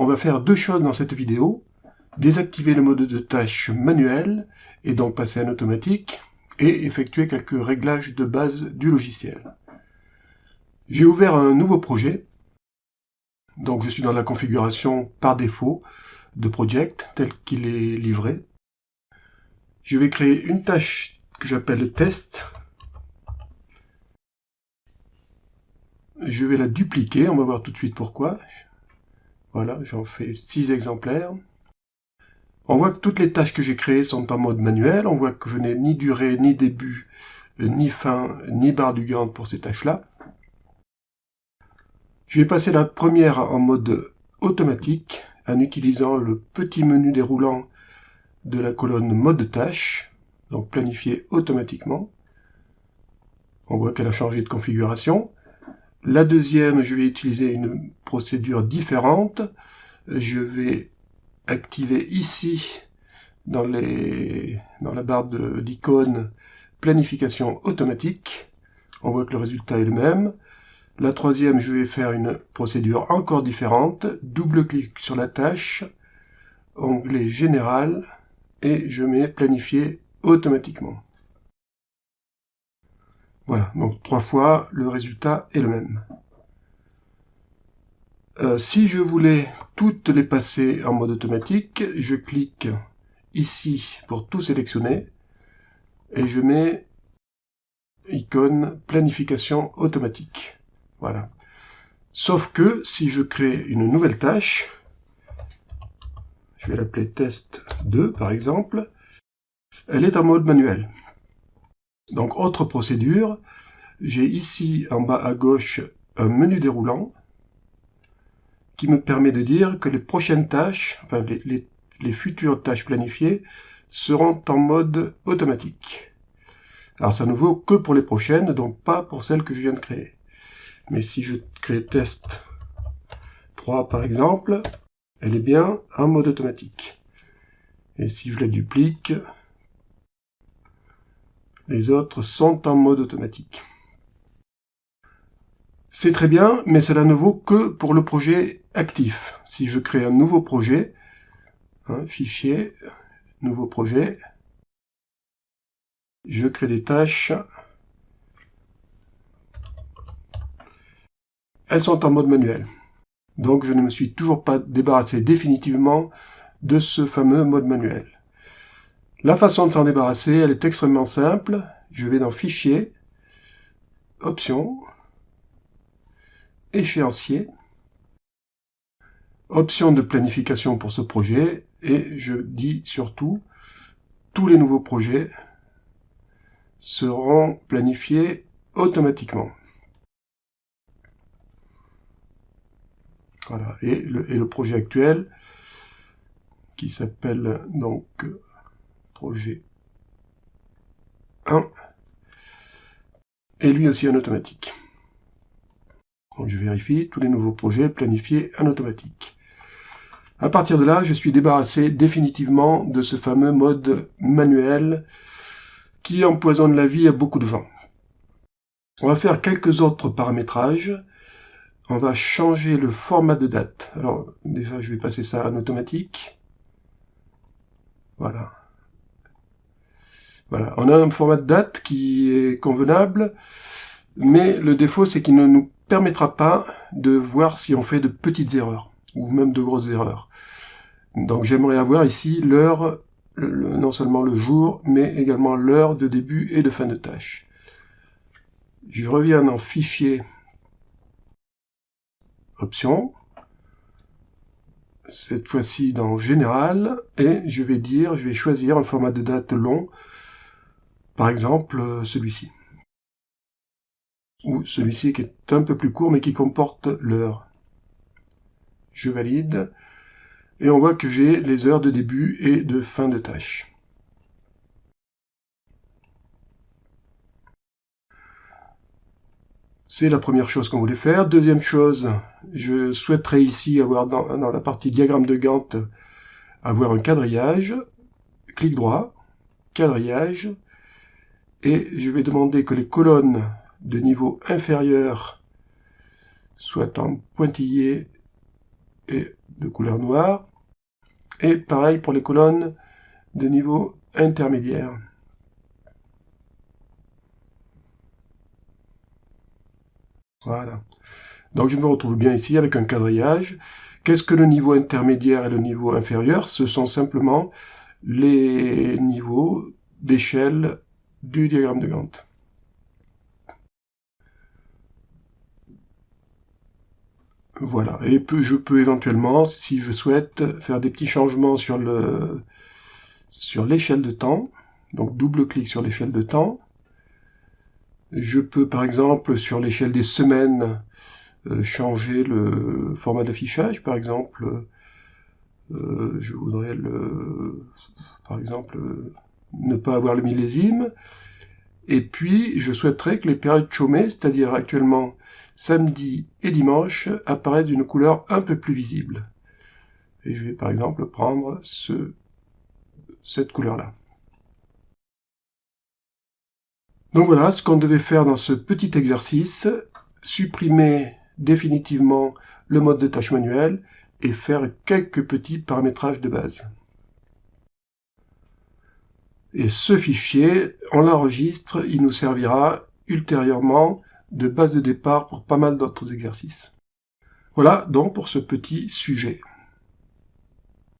On va faire deux choses dans cette vidéo. Désactiver le mode de tâche manuel et donc passer en automatique et effectuer quelques réglages de base du logiciel. J'ai ouvert un nouveau projet. Donc je suis dans la configuration par défaut de Project tel qu'il est livré. Je vais créer une tâche que j'appelle test. Je vais la dupliquer, on va voir tout de suite pourquoi. Voilà, j'en fais 6 exemplaires. On voit que toutes les tâches que j'ai créées sont en mode manuel. On voit que je n'ai ni durée, ni début, ni fin, ni barre du Gantt pour ces tâches-là. Je vais passer la première en mode automatique en utilisant le petit menu déroulant de la colonne mode tâche, donc planifié automatiquement. On voit qu'elle a changé de configuration. La deuxième, je vais utiliser une procédure différente. Je vais activer ici, dans la barre d'icônes, planification automatique. On voit que le résultat est le même. La troisième, je vais faire une procédure encore différente. Double-clic sur la tâche, onglet général, et je mets planifier automatiquement. Voilà, donc 3 fois, le résultat est le même. Si je voulais toutes les passer en mode automatique, je clique ici pour tout sélectionner et je mets icône planification automatique. Voilà. Sauf que si je crée une nouvelle tâche, je vais l'appeler test 2 par exemple, elle est en mode manuel. Donc autre procédure, j'ai ici en bas à gauche un menu déroulant qui me permet de dire que les prochaines tâches, enfin les futures tâches planifiées, seront en mode automatique. Alors ça ne vaut que pour les prochaines, donc pas pour celles que je viens de créer. Mais si je crée test 3 par exemple, elle est bien en mode automatique. Et si je la duplique, les autres sont en mode automatique. C'est très bien, mais cela ne vaut que pour le projet actif. Si je crée un nouveau projet, fichier, nouveau projet, je crée des tâches, elles sont en mode manuel. Donc je ne me suis toujours pas débarrassé définitivement de ce fameux mode manuel. La façon de s'en débarrasser, elle est extrêmement simple. Je vais dans Fichier, Options, Échéancier, Options de planification pour ce projet, et je dis surtout, tous les nouveaux projets seront planifiés automatiquement. Voilà, et le projet actuel, qui s'appelle donc projet 1, est lui aussi en automatique. Donc je vérifie, tous les nouveaux projets planifiés en automatique. À partir de là, je suis débarrassé définitivement de ce fameux mode manuel qui empoisonne la vie à beaucoup de gens. On va faire quelques autres paramétrages. On va changer le format de date. Alors, déjà, je vais passer ça en automatique. Voilà. Voilà. On a un format de date qui est convenable, mais le défaut, c'est qu'il ne nous permettra pas de voir si on fait de petites erreurs, ou même de grosses erreurs. Donc, j'aimerais avoir ici l'heure, non seulement le jour, mais également l'heure de début et de fin de tâche. Je reviens dans Fichier, Options, cette fois-ci dans Général, et je vais choisir un format de date long, par exemple celui-ci. Ou celui-ci qui est un peu plus court, mais qui comporte l'heure. Je valide, et on voit que j'ai les heures de début et de fin de tâche. C'est la première chose qu'on voulait faire. Deuxième chose, je souhaiterais ici avoir dans la partie diagramme de Gantt, avoir un quadrillage. Clic droit, quadrillage, et je vais demander que les colonnes de niveau inférieur soient en pointillé et de couleur noire. Et pareil pour les colonnes de niveau intermédiaire. Voilà. Donc je me retrouve bien ici avec un quadrillage. Qu'est-ce que le niveau intermédiaire et le niveau inférieur? Ce sont simplement les niveaux d'échelle du diagramme de Gantt. Voilà, et je peux éventuellement, si je souhaite, faire des petits changements sur l'échelle de temps. Donc double-clic sur l'échelle de temps. Je peux par exemple, sur l'échelle des semaines, changer le format d'affichage. Par exemple, je voudrais par exemple, ne pas avoir le millésime. Et puis, je souhaiterais que les périodes chômées, c'est-à-dire actuellement samedi et dimanche, apparaissent d'une couleur un peu plus visible. Et je vais par exemple prendre cette couleur-là. Donc voilà ce qu'on devait faire dans ce petit exercice, supprimer définitivement le mode de tâche manuel et faire quelques petits paramétrages de base. Et ce fichier, on l'enregistre, il nous servira ultérieurement de base de départ pour pas mal d'autres exercices. Voilà donc pour ce petit sujet.